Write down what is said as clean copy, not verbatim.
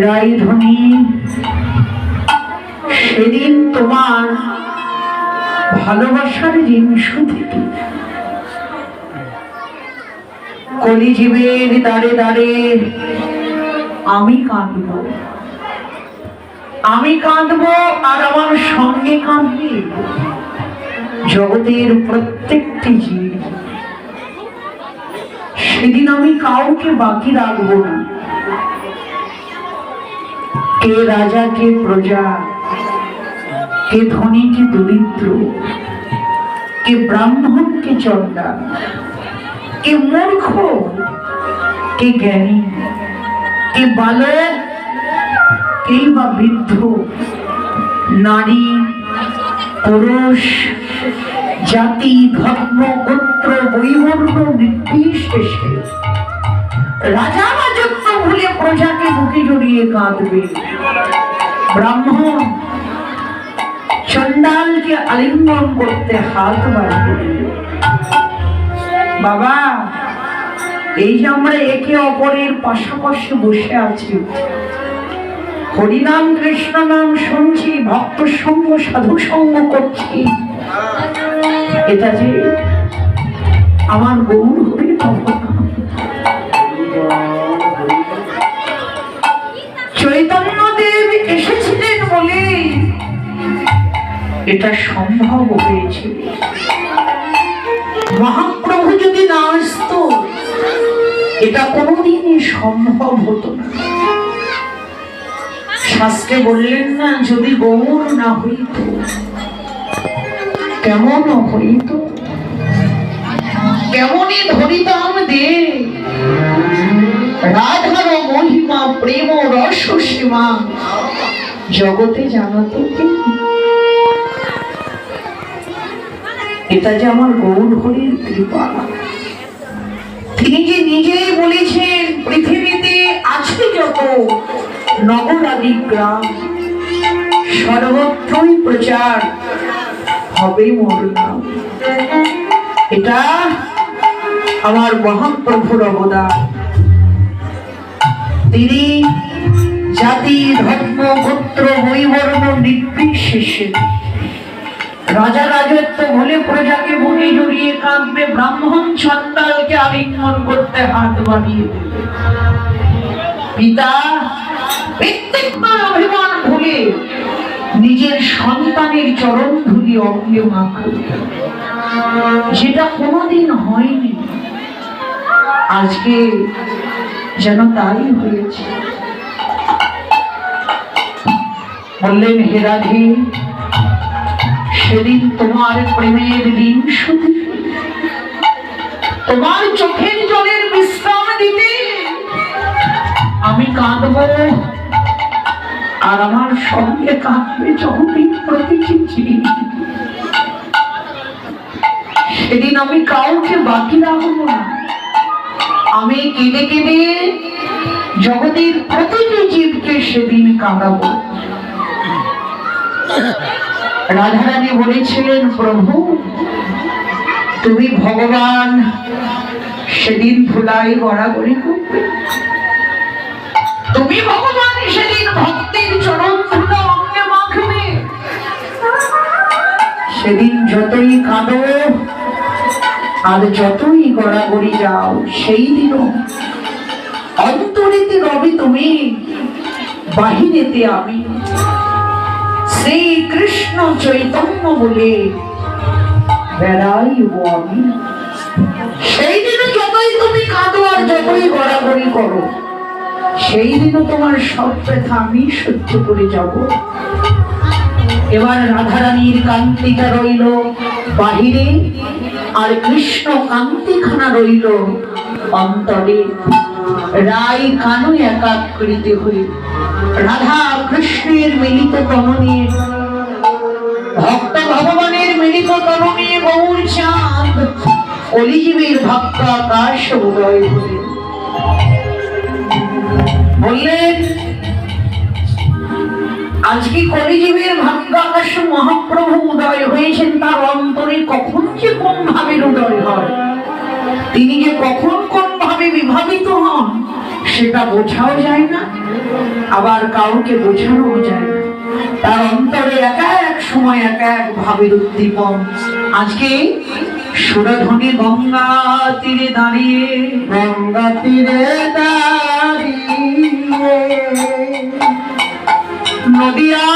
রায়ধনী, সেদিন তোমার ভালোবাসার ঋণ শুধিতে কলিজীবের দাঁড়ে দাঁড়ে আমি কাঁদব, আমি কাঁদব, আর আমার সঙ্গে কাঁদবে জগতের প্রত্যেকটি জীব। সেদিন আমি কাউকে বাকি রাখবো না। কে রাজা, কে প্রজা, কে ধনী, কে দরিদ্র, কে ব্রাহ্মণ, কে চণ্ডা, কে মূর্খ, কে জ্ঞানী, কে বালক, কে বা বৃদ্ধ, নারী, পুরুষ, জাতি, ধর্ম, গোত্র, বৈবর্ণ নির্বিশেষে রাজা রাজত্ব ভুলে প্রজাকে বুকে জড়িয়ে কাঁদবে। ব্রাহ্মণ চণ্ডালকে আলিঙ্গন করতে হাত বাড়িয়ে, বাবা এই যে আমরা একে অপরের পাশাপাশি বসে আছি, হরিনাম কৃষ্ণ নাম শুনছি, ভক্ত সঙ্গ সাধু সঙ্গ করছি, এটা যে আমার গৌর হরি ভগবান চৈতন্যদেব এসেছিলেন বলে এটা সম্ভব হয়েছে। মহাপ্রভু যদি না আসতো এটা কোনোদিনই সম্ভব হতো না। শাস্ত্রে বললেন না, যদি গৌর না হইত কেমন হইত, কেমনই ধরিতাম দে রাধার মহিমা প্রেম রস সীমা জগতে জানাতো কে? এটা যে আমার গৌর হরির কৃপা। তিনি যে নিজেই বলেছেন, পৃথিবীতে আছে যত নগরাদি গ্রাম সর্বত্রই প্রচার হবে মোর নাম। এটা আমার মহাপ্রভুর অবদান। তিনি জাতি, ধর্ম, গোত্র, বৈবর্ণ নির্বিশেষে রাজা রাজত্ব বলে প্রজাকে বুকে জড়িয়ে কাঁদবে, ব্রাহ্মণ চণ্ডালকে আলিঙ্গন করতে হাত বাড়িয়ে দেবে। পিতা প্রত্যেকবার অভিমান ভুলে নিজের সন্তানের চরণ ধুলি অঙ্গে মাখবে, যেটা কোনোদিন হয়নি, আজকে যেন তাই হয়েছে। বললেন, হে রাধে, সেদিন তোমার প্রেমের ঋণ শুধু তোমার চোখের জলের বিশ্রাম দিতে আমি কাঁদব, আর আমার সঙ্গে কাঁদবে জগতের প্রতিটি জীব। সেদিন আমি কাউকে বাকি রাখবো না। আমি কেঁদে কেঁদে জগতের প্রতিটি জীবকে সেদিন কাঁদাবো। রাধারানী বলেছিলেন, প্রভু তুমি ভগবান, সেদিন ধুলাই গড়াগড়ি করবে। তুমি ভগবান, সেদিন ভক্তির চরণ ধুলা অঙ্গে মাখবে। সেদিন যতই কাঁদো আর যতই গড়াগড়ি যাও, সেই দিনও অন্তরেতে রবে তুমি, বাহিরেতে আমি। শ্রী কৃষ্ণ চৈতন্য বলে বেড়াইব আমি। সেই দিনও যতই তুমি কাঁদো আর যতই গড়াগড়ি করো, সেই দিনও তোমার সব ব্যথা আমি সহ্য করে যাব। এবার রাধারানীর কান্তিটা রইল বাহিরে, আর কৃষ্ণ কান্তিখানা রইল অন্তরে। রায় কানু একাকৃতি হয়ে রাধা কৃষ্ণের মিলিত তন নিয়ে, ভক্ত ভগবানের মিলিত তন নিয়ে গৌর চাঁদ কলিজীবের ভক্ত আকাশ উদয় হলেন। বললেন, আজকে কলিজীবের ভক্ত আকাশ মহাপ্রভু উদয় হয়েছেন, তার অন্তরে কখন যে কোন ভাবে উদয় হয়, তিনি যে কখন কোন ভাবে বিভাবিত হন, সেটা বোঝাও যায় না, আবার কাউকে বোঝানো যায় না। তার অন্তরে এক এক সময় এক এক ভাবের উদ্দীপন। আজকে সুরধ্বনি গঙ্গা তীরে দাঁড়িয়ে, গঙ্গা তীরে দাঁড়িয়ে নদিয়া